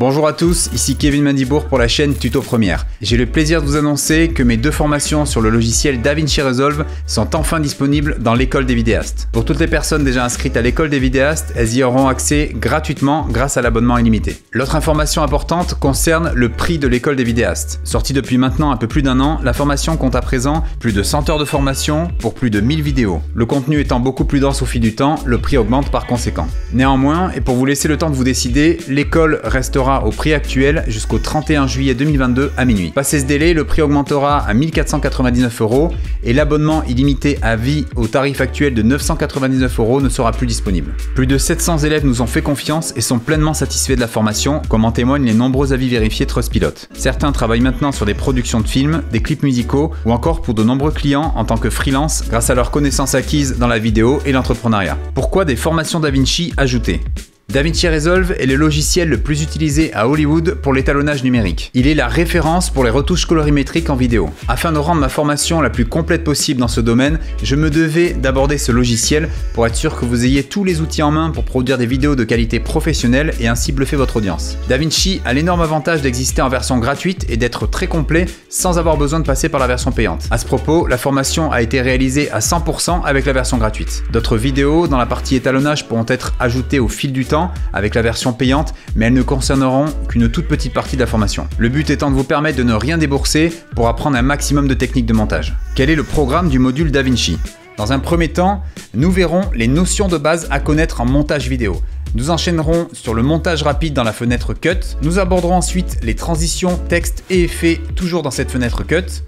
Bonjour à tous, ici Kevin Mandibourg pour la chaîne Tuto Première. J'ai le plaisir de vous annoncer que mes deux formations sur le logiciel DaVinci Resolve sont enfin disponibles dans l'école des vidéastes. Pour toutes les personnes déjà inscrites à l'école des vidéastes, elles y auront accès gratuitement grâce à l'abonnement illimité. L'autre information importante concerne le prix de l'école des vidéastes. Sortie depuis maintenant un peu plus d'un an, la formation compte à présent plus de 100 heures de formation pour plus de 1000 vidéos. Le contenu étant beaucoup plus dense au fil du temps, le prix augmente par conséquent. Néanmoins, et pour vous laisser le temps de vous décider, l'école restera au prix actuel jusqu'au 31 juillet 2022 à minuit. Passé ce délai, le prix augmentera à 1499 € et l'abonnement illimité à vie au tarif actuel de 999 € ne sera plus disponible. Plus de 700 élèves nous ont fait confiance et sont pleinement satisfaits de la formation, comme en témoignent les nombreux avis vérifiés Trustpilot. Certains travaillent maintenant sur des productions de films, des clips musicaux ou encore pour de nombreux clients en tant que freelance grâce à leurs connaissances acquises dans la vidéo et l'entrepreneuriat. Pourquoi des formations DaVinci ajoutées ? DaVinci Resolve est le logiciel le plus utilisé à Hollywood pour l'étalonnage numérique. Il est la référence pour les retouches colorimétriques en vidéo. Afin de rendre ma formation la plus complète possible dans ce domaine, je me devais d'aborder ce logiciel pour être sûr que vous ayez tous les outils en main pour produire des vidéos de qualité professionnelle et ainsi bluffer votre audience. DaVinci a l'énorme avantage d'exister en version gratuite et d'être très complet sans avoir besoin de passer par la version payante. À ce propos, la formation a été réalisée à 100% avec la version gratuite. D'autres vidéos dans la partie étalonnage pourront être ajoutées au fil du temps avec la version payante, mais elles ne concerneront qu'une toute petite partie de la formation. Le but étant de vous permettre de ne rien débourser pour apprendre un maximum de techniques de montage. Quel est le programme du module DaVinci ? Dans un premier temps, nous verrons les notions de base à connaître en montage vidéo. Nous enchaînerons sur le montage rapide dans la fenêtre Cut. Nous aborderons ensuite les transitions, texte et effets, toujours dans cette fenêtre Cut.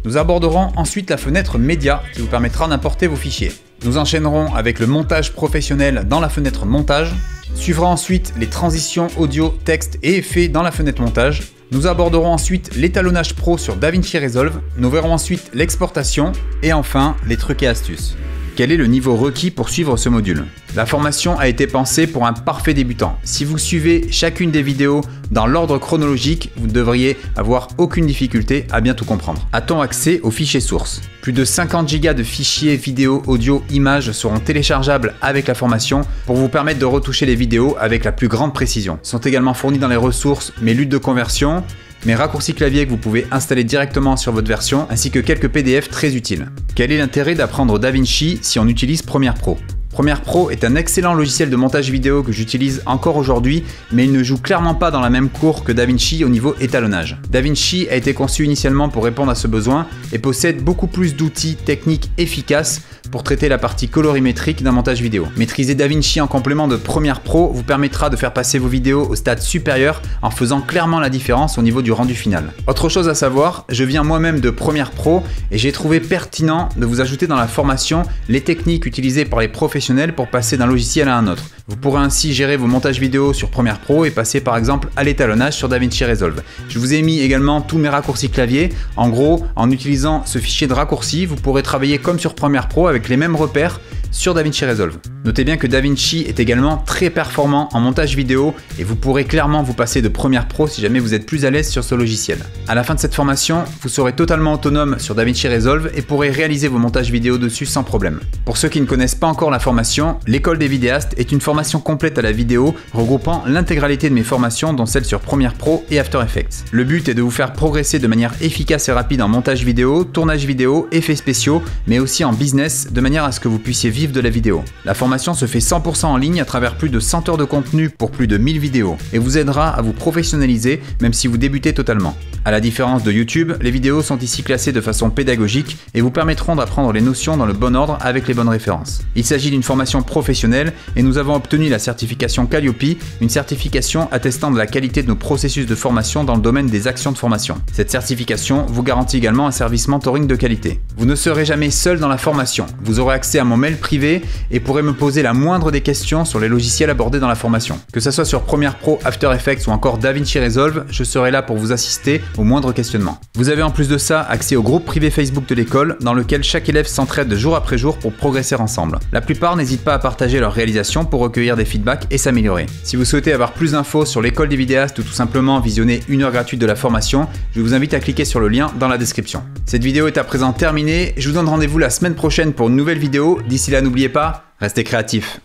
Nous aborderons ensuite la fenêtre Média qui vous permettra d'importer vos fichiers. Nous enchaînerons avec le montage professionnel dans la fenêtre Montage. Suivra ensuite les transitions audio, texte et effets dans la fenêtre Montage. Nous aborderons ensuite l'étalonnage pro sur DaVinci Resolve. Nous verrons ensuite l'exportation et enfin les trucs et astuces. Quel est le niveau requis pour suivre ce module ? La formation a été pensée pour un parfait débutant. Si vous suivez chacune des vidéos dans l'ordre chronologique, vous ne devriez avoir aucune difficulté à bien tout comprendre. A-t-on accès aux fichiers sources ? Plus de 50 Go de fichiers vidéo, audio, images seront téléchargeables avec la formation pour vous permettre de retoucher les vidéos avec la plus grande précision. Sont également fournis dans les ressources mes luttes de conversion, mes raccourcis clavier que vous pouvez installer directement sur votre version, ainsi que quelques PDF très utiles. Quel est l'intérêt d'apprendre DaVinci si on utilise Premiere Pro ? Premiere Pro est un excellent logiciel de montage vidéo que j'utilise encore aujourd'hui, mais il ne joue clairement pas dans la même cour que DaVinci au niveau étalonnage. DaVinci a été conçu initialement pour répondre à ce besoin et possède beaucoup plus d'outils techniques efficaces pour traiter la partie colorimétrique d'un montage vidéo. Maîtriser DaVinci en complément de Premiere Pro vous permettra de faire passer vos vidéos au stade supérieur en faisant clairement la différence au niveau du rendu final. Autre chose à savoir, je viens moi-même de Premiere Pro et j'ai trouvé pertinent de vous ajouter dans la formation les techniques utilisées par les professionnels pour passer d'un logiciel à un autre. Vous pourrez ainsi gérer vos montages vidéo sur Premiere Pro et passer par exemple à l'étalonnage sur DaVinci Resolve. Je vous ai mis également tous mes raccourcis clavier. En gros, en utilisant ce fichier de raccourcis, vous pourrez travailler comme sur Premiere Pro avec les mêmes repères sur DaVinci Resolve. Notez bien que DaVinci est également très performant en montage vidéo et vous pourrez clairement vous passer de Premiere Pro si jamais vous êtes plus à l'aise sur ce logiciel. À la fin de cette formation, vous serez totalement autonome sur DaVinci Resolve et pourrez réaliser vos montages vidéo dessus sans problème. Pour ceux qui ne connaissent pas encore la formation, l'école des vidéastes est une formation complète à la vidéo regroupant l'intégralité de mes formations dont celle sur Premiere Pro et After Effects. Le but est de vous faire progresser de manière efficace et rapide en montage vidéo, tournage vidéo, effets spéciaux, mais aussi en business de manière à ce que vous puissiez vivre de la vidéo. La formation se fait 100% en ligne à travers plus de 100 heures de contenu pour plus de 1000 vidéos et vous aidera à vous professionnaliser même si vous débutez totalement. À la différence de YouTube, les vidéos sont ici classées de façon pédagogique et vous permettront d'apprendre les notions dans le bon ordre avec les bonnes références. Il s'agit d'une formation professionnelle et nous avons obtenu la certification Calliope, une certification attestant de la qualité de nos processus de formation dans le domaine des actions de formation. Cette certification vous garantit également un service mentoring de qualité. Vous ne serez jamais seul dans la formation. Vous aurez accès à mon mail privé et pourrez me poser la moindre des questions sur les logiciels abordés dans la formation. Que ce soit sur Premiere Pro, After Effects ou encore DaVinci Resolve, je serai là pour vous assister au moindre questionnement. Vous avez en plus de ça accès au groupe privé Facebook de l'école dans lequel chaque élève s'entraide jour après jour pour progresser ensemble. La plupart n'hésitent pas à partager leurs réalisations pour recueillir des feedbacks et s'améliorer. Si vous souhaitez avoir plus d'infos sur l'école des vidéastes ou tout simplement visionner une heure gratuite de la formation, je vous invite à cliquer sur le lien dans la description. Cette vidéo est à présent terminée, je vous donne rendez-vous la semaine prochaine pour une nouvelle vidéo. D'ici là, n'oubliez pas, restez créatifs.